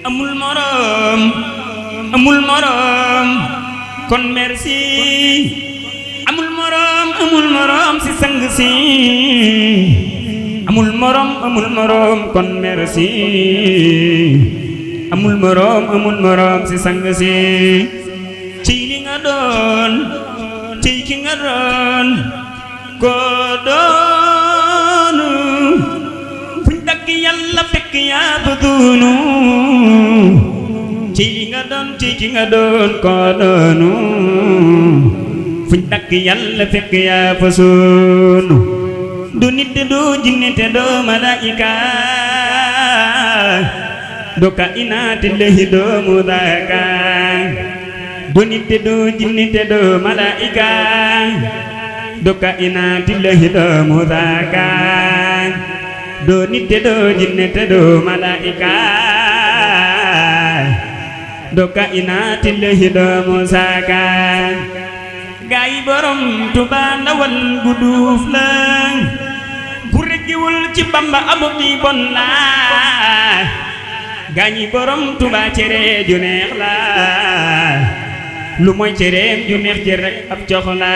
amul morom amul morom kon merci amul morom si sang si amul morom kon merci amul morom si sang si ci li nga doon ci ki nga doon ko doon fuñ dagg yàlla fekk yaa bëggunu ci li nga doon ci ki nga doon ko doonu fuñ dagg yàlla fekk yaa fasoonu du nit du jinne te doo malaika do kainaati lahi doo mudaaka du nit du jinne te doo malaika do kainaati lahi doo mudaaka do nit do jinne te doo malaika do kainaati lahi doo musaaka gaay borom Tuubaa ndawal guduuf la bu reggiwul ci Bamba amuti bon la gaañi borom Tuubaa cere ju neex la lu mooy cereem ju neex ji rek ab cox la